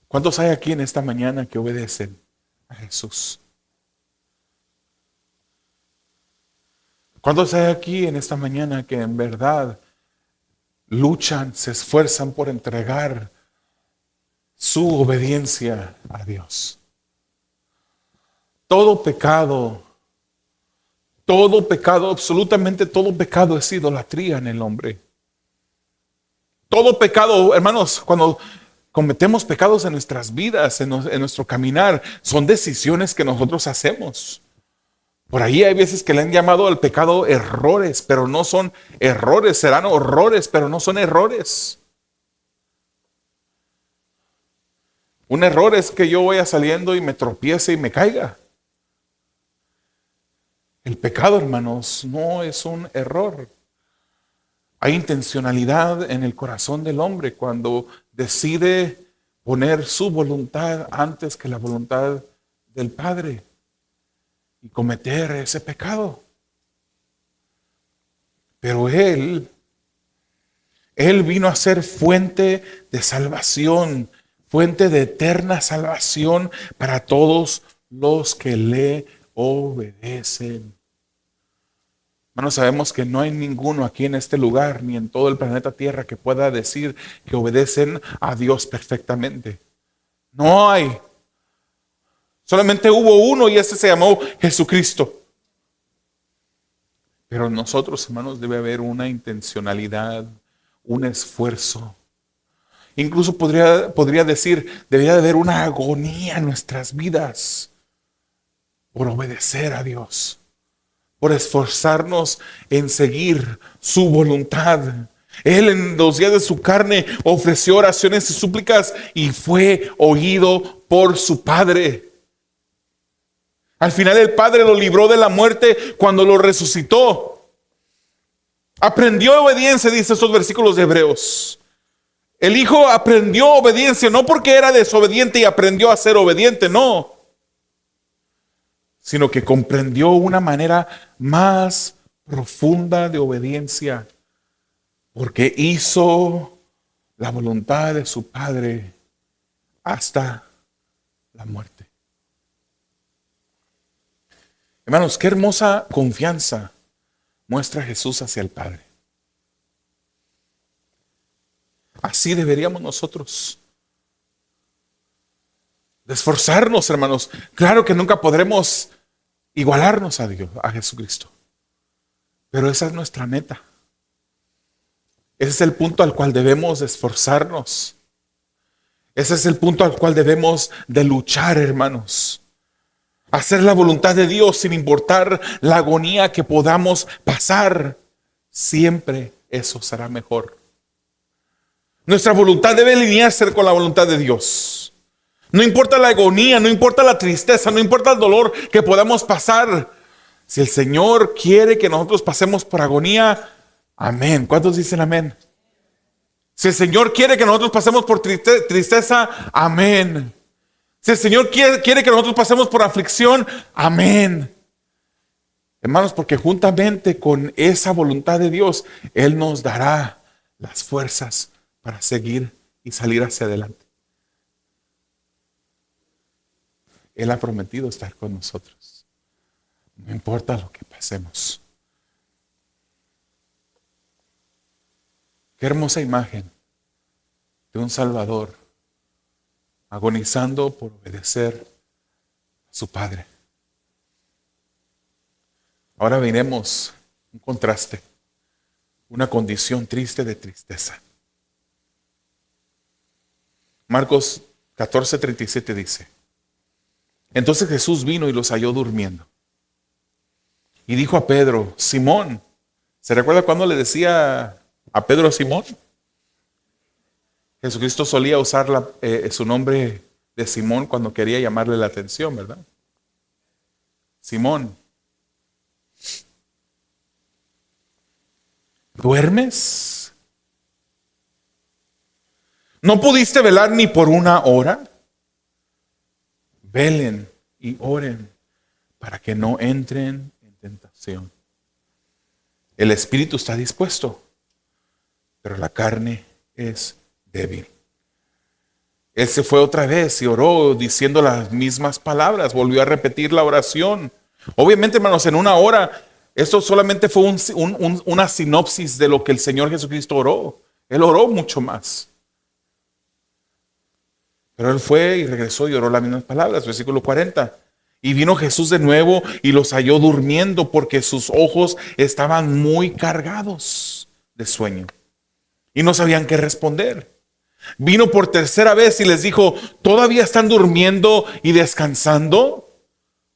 ¿Cuántos hay aquí en esta mañana que obedecen a Jesús? ¿Cuántos hay aquí en esta mañana que en verdad luchan, se esfuerzan por entregar su obediencia a Dios? Todo pecado, absolutamente todo pecado es idolatría en el hombre. Todo pecado, hermanos, cuando cometemos pecados en nuestras vidas, en nuestro caminar, son decisiones que nosotros hacemos. Por ahí hay veces que le han llamado al pecado errores, pero no son errores, serán horrores, pero no son errores. Un error es que yo vaya saliendo y me tropiece y me caiga. El pecado, hermanos, no es un error. Hay intencionalidad en el corazón del hombre cuando decide poner su voluntad antes que la voluntad del Padre y cometer ese pecado. Pero Él vino a ser fuente de salvación, fuente de eterna salvación para todos los que le obedecen. Hermanos, sabemos que no hay ninguno aquí en este lugar ni en todo el planeta Tierra que pueda decir que obedecen a Dios perfectamente. No hay. Solamente hubo uno y ese se llamó Jesucristo. Pero nosotros, hermanos, debe haber una intencionalidad, un esfuerzo. Incluso podría decir, debería de haber una agonía en nuestras vidas por obedecer a Dios, por esforzarnos en seguir su voluntad. Él en los días de su carne ofreció oraciones y súplicas y fue oído por su Padre. Al final el Padre lo libró de la muerte cuando lo resucitó. Aprendió obediencia, dice estos versículos de Hebreos. El Hijo aprendió obediencia, no porque era desobediente y aprendió a ser obediente, no. Sino que comprendió una manera más profunda de obediencia, porque hizo la voluntad de su Padre hasta la muerte. Hermanos, qué hermosa confianza muestra Jesús hacia el Padre. Así deberíamos nosotros de esforzarnos, hermanos. Claro que nunca podremos igualarnos a Dios, a Jesucristo. Pero esa es nuestra meta. Ese es el punto al cual debemos de esforzarnos. Ese es el punto al cual debemos de luchar, hermanos. Hacer la voluntad de Dios sin importar la agonía que podamos pasar. Siempre eso será mejor. Nuestra voluntad debe alinearse con la voluntad de Dios. No importa la agonía, no importa la tristeza, no importa el dolor que podamos pasar. Si el Señor quiere que nosotros pasemos por agonía, amén. ¿Cuántos dicen amén? Si el Señor quiere que nosotros pasemos por tristeza, amén. Si el Señor quiere que nosotros pasemos por aflicción, amén. Hermanos, porque juntamente con esa voluntad de Dios, Él nos dará las fuerzas para seguir y salir hacia adelante. Él ha prometido estar con nosotros. No importa lo que pasemos. Qué hermosa imagen de un Salvador agonizando por obedecer a su Padre. Ahora veremos un contraste, una condición triste de tristeza. Marcos 14:37 dice: Entonces Jesús vino y los halló durmiendo. Y dijo a Pedro: Simón. ¿Se recuerda cuando le decía a Pedro Simón? Jesucristo solía usar su nombre de Simón cuando quería llamarle la atención, ¿verdad? Simón, ¿duermes? ¿No pudiste velar ni por una hora? Velen y oren para que no entren en tentación. El espíritu está dispuesto, pero la carne es débil. Él se fue otra vez y oró diciendo las mismas palabras, volvió a repetir la oración. Obviamente, hermanos, en una hora, esto solamente fue una sinopsis de lo que el Señor Jesucristo oró. Él oró mucho más. Pero Él fue y regresó y oró las mismas palabras, versículo 40. Y vino Jesús de nuevo y los halló durmiendo porque sus ojos estaban muy cargados de sueño y no sabían qué responder. Vino por tercera vez y les dijo: ¿todavía están durmiendo y descansando?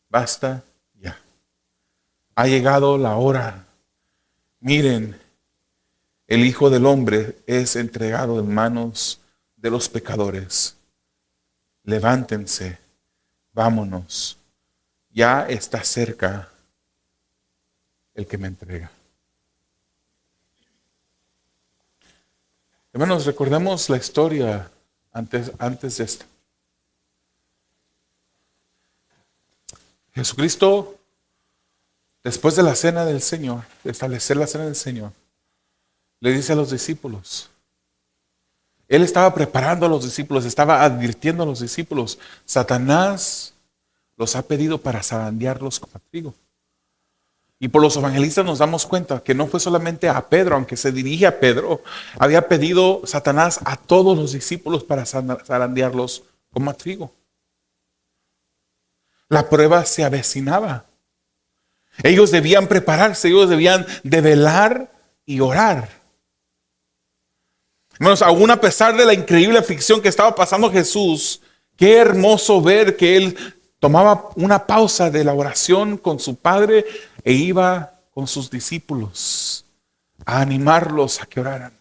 Basta ya. Ha llegado la hora. Miren, el Hijo del Hombre es entregado en manos de los pecadores. Levántense, vámonos. Ya está cerca el que me entrega. Hermanos, recordemos la historia antes de esto. Jesucristo, después de la cena del Señor, de establecer la cena del Señor, le dice a los discípulos, Él estaba preparando a los discípulos, estaba advirtiendo a los discípulos: Satanás los ha pedido para zarandearlos como a trigo. Y por los evangelistas nos damos cuenta que no fue solamente a Pedro, aunque se dirige a Pedro, había pedido Satanás a todos los discípulos para zarandearlos como a trigo. La prueba se avecinaba. Ellos debían prepararse, ellos debían de velar y orar. Hermanos, aún a pesar de la increíble aflicción que estaba pasando Jesús, qué hermoso ver que Él tomaba una pausa de la oración con su Padre e iba con sus discípulos a animarlos a que oraran.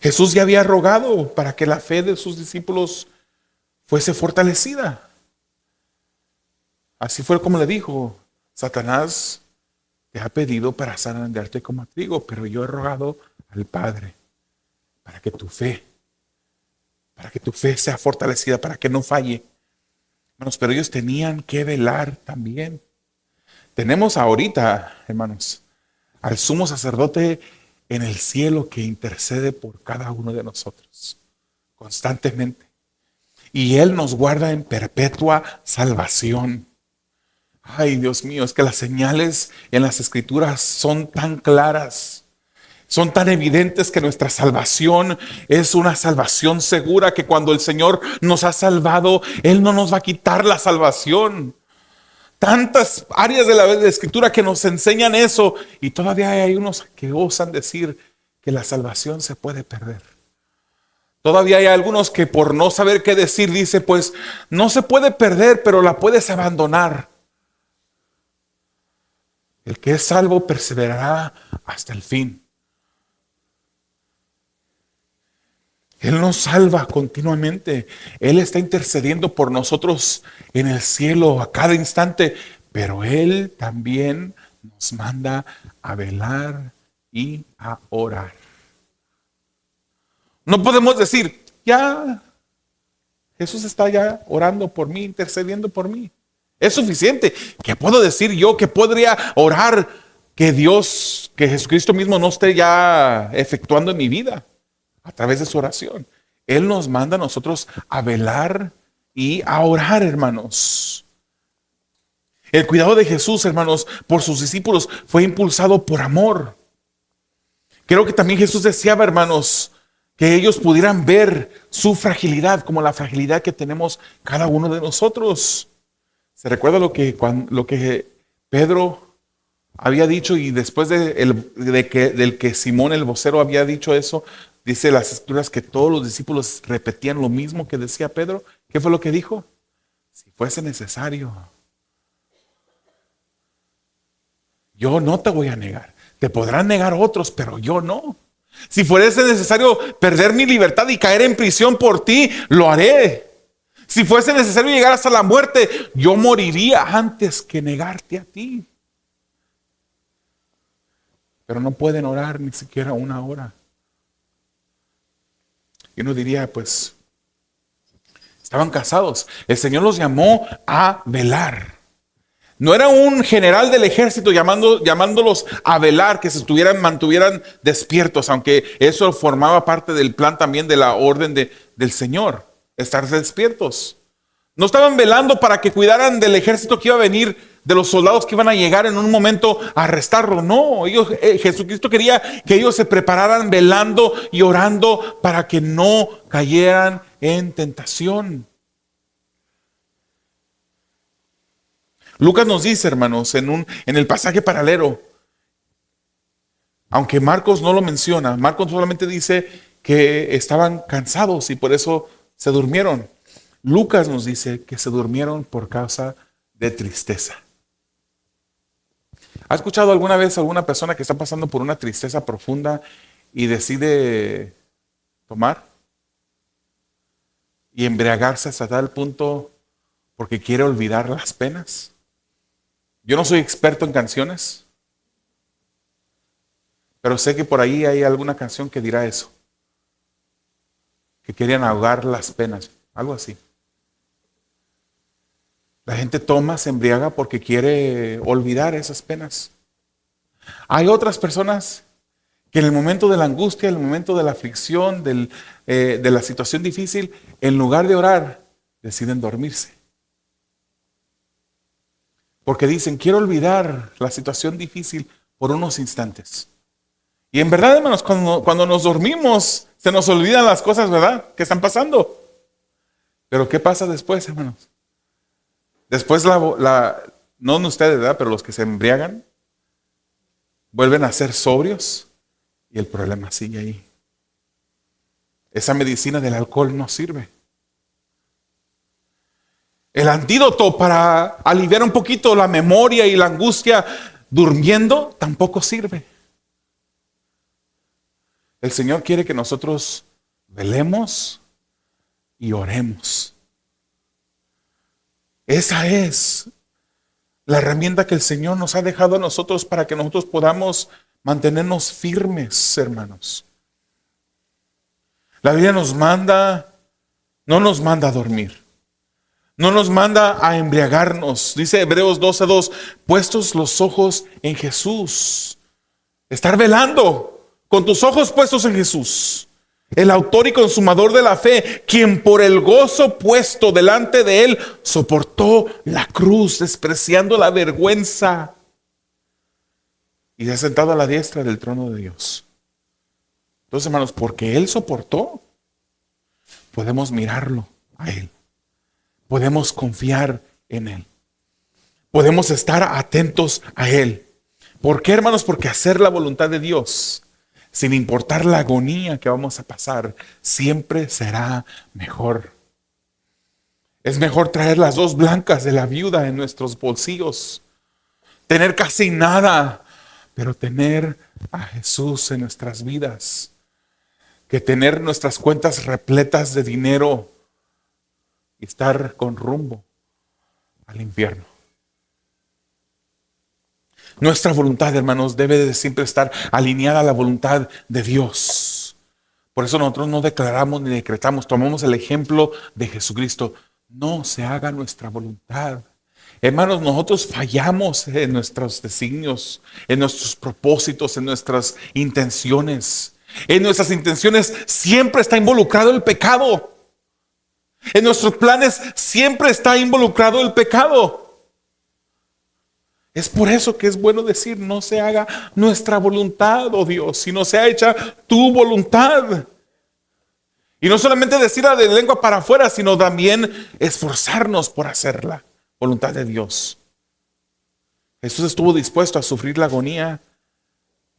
Jesús ya había rogado para que la fe de sus discípulos fuese fortalecida. Así fue como le dijo: Satanás te ha pedido para zarandearte como a trigo, pero yo he rogado al Padre para que tu fe sea fortalecida, para que no falle. Hermanos, pero ellos tenían que velar también. Tenemos ahorita, hermanos, al sumo sacerdote en el cielo que intercede por cada uno de nosotros constantemente. Y Él nos guarda en perpetua salvación. Ay, Dios mío, es que las señales en las Escrituras son tan claras. Son tan evidentes que nuestra salvación es una salvación segura, que cuando el Señor nos ha salvado, Él no nos va a quitar la salvación. Tantas áreas de la Escritura que nos enseñan eso, y todavía hay unos que osan decir que la salvación se puede perder. Todavía hay algunos que por no saber qué decir dice: pues no se puede perder, pero la puedes abandonar. El que es salvo perseverará hasta el fin. Él nos salva continuamente. Él está intercediendo por nosotros en el cielo a cada instante, pero Él también nos manda a velar y a orar. No podemos decir, ya, Jesús está ya orando por mí, intercediendo por mí. Es suficiente. ¿Qué puedo decir yo? ¿Qué podría orar que Dios, que Jesucristo mismo no esté ya efectuando en mi vida a través de su oración? Él nos manda a nosotros a velar y a orar, hermanos. El cuidado de Jesús, hermanos, por sus discípulos fue impulsado por amor. Creo que también Jesús deseaba, hermanos, que ellos pudieran ver su fragilidad como la fragilidad que tenemos cada uno de nosotros. ¿Se recuerda lo que Pedro había dicho y después del que Simón el vocero había dicho eso? Dice las escrituras que todos los discípulos repetían lo mismo que decía Pedro. ¿Qué fue lo que dijo? Si fuese necesario, yo no te voy a negar. Te podrán negar otros, pero yo no. Si fuese necesario perder mi libertad y caer en prisión por ti, lo haré. Si fuese necesario llegar hasta la muerte, yo moriría antes que negarte a ti. Pero no pueden orar ni siquiera una hora. Y uno diría, pues, estaban casados. El Señor los llamó a velar. No era un general del ejército llamándolos a velar, que mantuvieran despiertos, aunque eso formaba parte del plan también de la orden del Señor, estar despiertos. No estaban velando para que cuidaran del ejército que iba a venir, de los soldados que iban a llegar en un momento a arrestarlo. No, Jesucristo quería que ellos se prepararan velando y orando para que no cayeran en tentación. Lucas nos dice, hermanos, en el pasaje paralelo, aunque Marcos no lo menciona, Marcos solamente dice que estaban cansados y por eso se durmieron. Lucas nos dice que se durmieron por causa de tristeza. ¿Ha escuchado alguna vez a alguna persona que está pasando por una tristeza profunda y decide tomar y embriagarse hasta tal punto porque quiere olvidar las penas? Yo no soy experto en canciones, pero sé que por ahí hay alguna canción que dirá eso, que querían ahogar las penas, algo así. La gente toma, se embriaga porque quiere olvidar esas penas. Hay otras personas que en el momento de la angustia, en el momento de la aflicción, de la situación difícil, en lugar de orar, deciden dormirse. Porque dicen, quiero olvidar la situación difícil por unos instantes. Y en verdad, hermanos, cuando nos dormimos, se nos olvidan las cosas, ¿verdad?, que están pasando. Pero ¿qué pasa después, hermanos? Después, no ustedes, ¿verdad?, pero los que se embriagan, vuelven a ser sobrios y el problema sigue ahí. Esa medicina del alcohol no sirve. El antídoto para aliviar un poquito la memoria y la angustia durmiendo tampoco sirve. El Señor quiere que nosotros velemos y oremos. Esa es la herramienta que el Señor nos ha dejado a nosotros para que nosotros podamos mantenernos firmes, hermanos. La Biblia no nos manda a dormir. No nos manda a embriagarnos. Dice Hebreos 12:2, puestos los ojos en Jesús. Estar velando con tus ojos puestos en Jesús, el autor y consumador de la fe, quien por el gozo puesto delante de él soportó la cruz, despreciando la vergüenza, y se ha sentado a la diestra del trono de Dios. Entonces, hermanos, porque él soportó, podemos mirarlo a él. Podemos confiar en él. Podemos estar atentos a él. ¿Por qué, hermanos? Porque hacer la voluntad de Dios, sin importar la agonía que vamos a pasar, siempre será mejor. Es mejor traer las 2 blancas de la viuda en nuestros bolsillos, tener casi nada, pero tener a Jesús en nuestras vidas. que tener nuestras cuentas repletas de dinero y estar con rumbo al infierno. Nuestra voluntad, hermanos, debe de siempre estar alineada a la voluntad de Dios. Por eso nosotros no declaramos ni decretamos, tomamos el ejemplo de Jesucristo. No se haga nuestra voluntad. Hermanos, nosotros fallamos en nuestros designios, en nuestros propósitos, en nuestras intenciones. En nuestras intenciones siempre está involucrado el pecado. En nuestros planes siempre está involucrado el pecado. Es por eso que es bueno decir, no se haga nuestra voluntad, oh Dios, sino sea hecha tu voluntad. Y no solamente decirla de lengua para afuera, sino también esforzarnos por hacer la voluntad de Dios. Jesús estuvo dispuesto a sufrir la agonía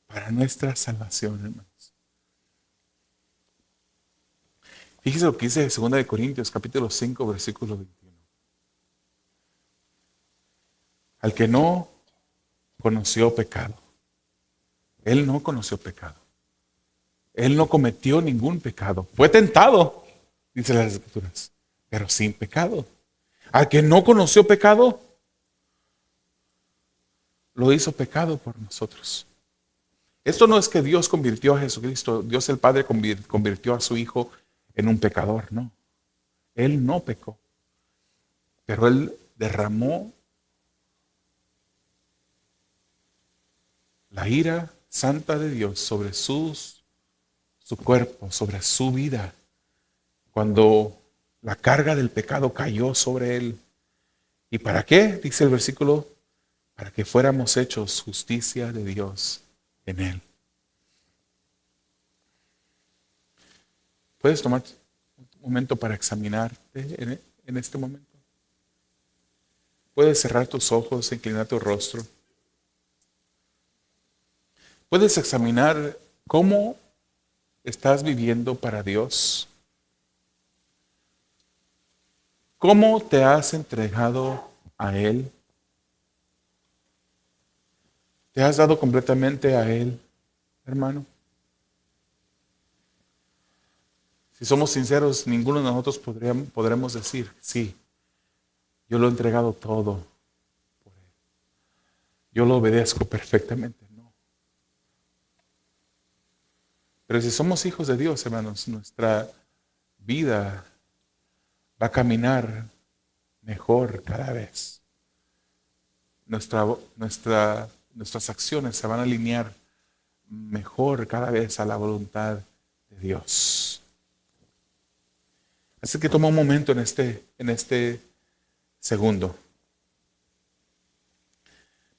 para nuestra salvación, hermanos. Fíjese lo que dice 2 Corintios, capítulo 5, versículo 21. Al que no conoció pecado. Él no conoció pecado. Él no cometió ningún pecado. Fue tentado, dice las Escrituras, pero sin pecado. Al que no conoció pecado, lo hizo pecado por nosotros. Esto no es que Dios convirtió a Jesucristo, Dios el Padre convirtió a su Hijo en un pecador, no. Él no pecó, pero Él derramó la ira santa de Dios sobre su cuerpo, sobre su vida, cuando la carga del pecado cayó sobre Él. ¿Y para qué? Dice el versículo, para que fuéramos hechos justicia de Dios en Él. ¿Puedes tomar un momento para examinarte en este momento? ¿Puedes cerrar tus ojos, inclinar tu rostro? ¿Puedes examinar cómo estás viviendo para Dios? ¿Cómo te has entregado a Él? ¿Te has dado completamente a Él, hermano? Si somos sinceros, ninguno de nosotros podremos decir, sí, yo lo he entregado todo por Él. Yo lo obedezco perfectamente. No. Pero si somos hijos de Dios, hermanos, nuestra vida va a caminar mejor cada vez. Nuestras acciones se van a alinear mejor cada vez a la voluntad de Dios. Así que toma un momento en este segundo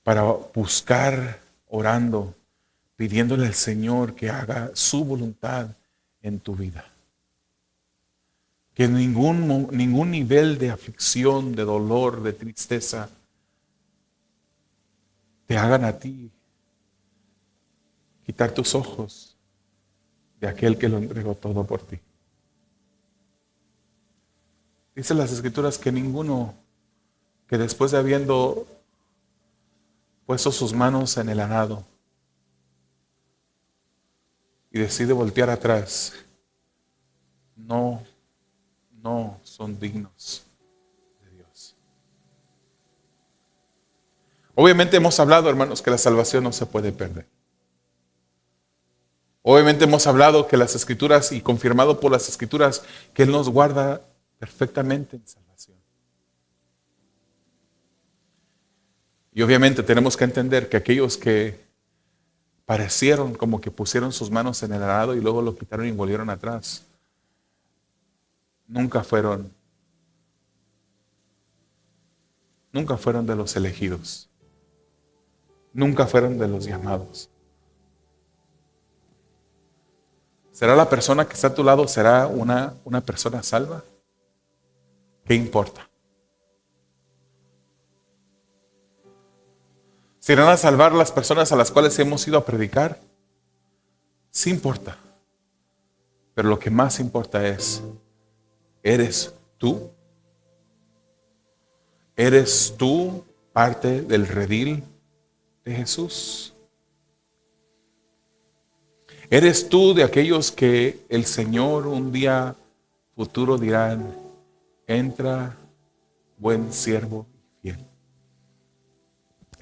para buscar, orando, pidiéndole al Señor que haga su voluntad en tu vida. Que ningún nivel de aflicción, de dolor, de tristeza te hagan a ti quitar tus ojos de aquel que lo entregó todo por ti. Dice las Escrituras que ninguno que después de habiendo puesto sus manos en el arado y decide voltear atrás, no son dignos de Dios. Obviamente hemos hablado, hermanos, que la salvación no se puede perder. Obviamente hemos hablado que las Escrituras, y confirmado por las Escrituras, que Él nos guarda perfectamente en salvación. Y obviamente tenemos que entender que aquellos que parecieron como que pusieron sus manos en el arado y luego lo quitaron y volvieron atrás, nunca fueron de los elegidos. Nunca fueron de los llamados. ¿Será la persona que está a tu lado, será una persona salva? ¿Qué importa? ¿Se irán a salvar las personas a las cuales hemos ido a predicar? Sí importa. Pero lo que más importa es, ¿eres tú? ¿Eres tú parte del redil de Jesús? ¿Eres tú de aquellos que el Señor un día futuro dirán, entra, buen siervo fiel?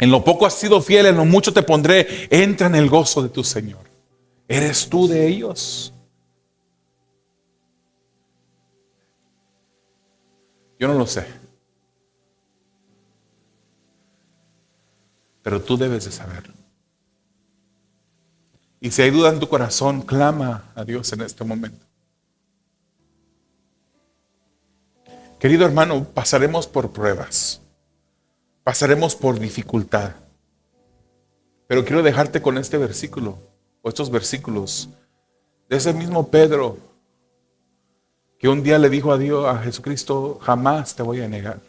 En lo poco has sido fiel, en lo mucho te pondré, entra en el gozo de tu Señor. ¿Eres tú de ellos? Yo no lo sé. Pero tú debes de saberlo. Y si hay duda en tu corazón, clama a Dios en este momento. Querido hermano, pasaremos por pruebas. Pasaremos por dificultad. Pero quiero dejarte con este versículo, o estos versículos, de ese mismo Pedro, que un día le dijo a Dios, a Jesucristo, jamás te voy a negar.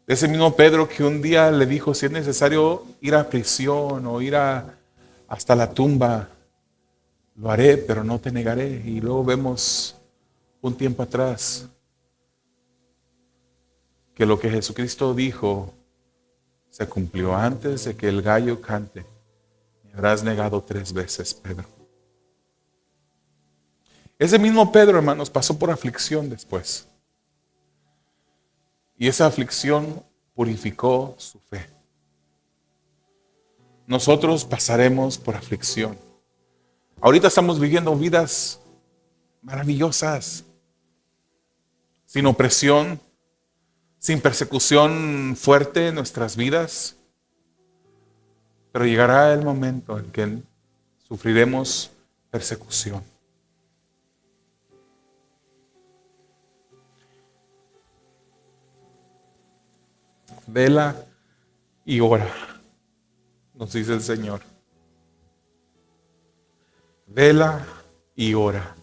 De ese mismo Pedro que un día le dijo, si es necesario ir a prisión o ir hasta la tumba, lo haré, pero no te negaré. Y luego vemos un tiempo atrás que lo que Jesucristo dijo se cumplió antes de que el gallo cante. Me habrás negado 3 veces, Pedro. Ese mismo Pedro, hermanos, pasó por aflicción después. Y esa aflicción purificó su fe. Nosotros pasaremos por aflicción. Ahorita estamos viviendo vidas maravillosas, sin opresión, sin persecución fuerte en nuestras vidas. Pero llegará el momento en que sufriremos persecución. Vela y ora, nos dice el Señor. Vela y ora,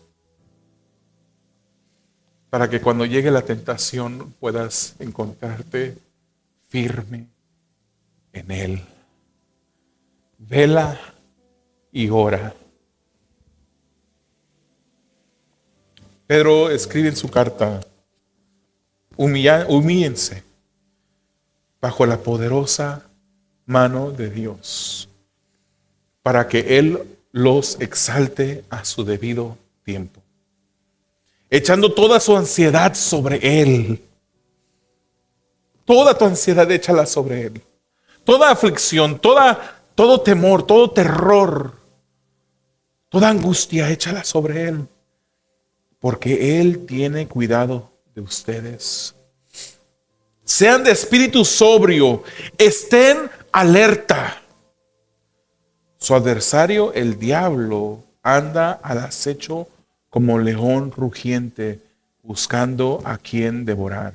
para que cuando llegue la tentación puedas encontrarte firme en Él. Vela y ora. Pedro escribe en su carta, humíllense bajo la poderosa mano de Dios, para que Él los exalte a su debido tiempo, echando toda su ansiedad sobre Él. Toda tu ansiedad échala sobre Él. Toda aflicción, todo temor, todo terror, toda angustia, échala sobre Él, porque Él tiene cuidado de ustedes. Sean de espíritu sobrio, estén alerta. Su adversario, el diablo, anda al acecho como león rugiente, buscando a quien devorar.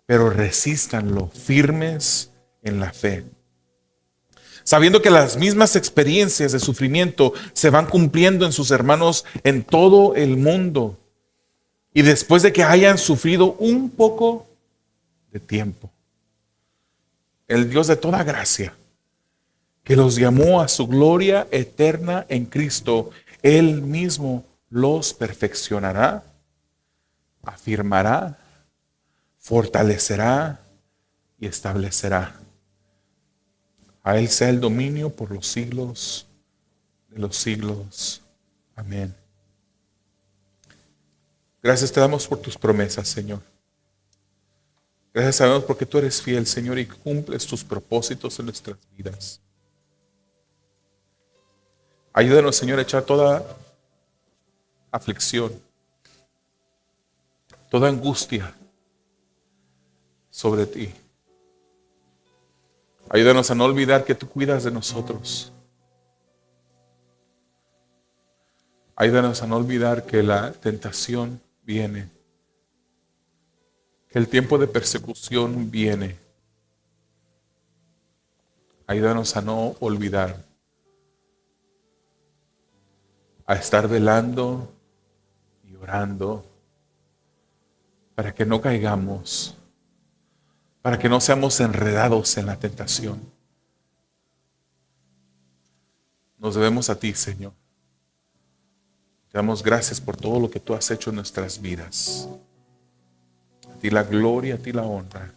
Pero resístanlo, firmes en la fe, sabiendo que las mismas experiencias de sufrimiento se van cumpliendo en sus hermanos en todo el mundo. Y después de que hayan sufrido un poco de tiempo, el Dios de toda gracia, que los llamó a su gloria eterna en Cristo, Él mismo los perfeccionará, afirmará, fortalecerá y establecerá. A Él sea el dominio por los siglos de los siglos. Amén. Gracias te damos por tus promesas, Señor. Gracias te damos porque tú eres fiel, Señor, y cumples tus propósitos en nuestras vidas. Ayúdanos, Señor, a echar toda aflicción, toda angustia sobre ti. Ayúdanos a no olvidar que tú cuidas de nosotros. Ayúdanos a no olvidar que la tentación viene, que el tiempo de persecución viene. Ayúdanos a no olvidar, a estar velando y orando para que no caigamos, para que no seamos enredados en la tentación. Nos debemos a ti, Señor. Te damos gracias por todo lo que tú has hecho en nuestras vidas. A ti la gloria, a ti la honra.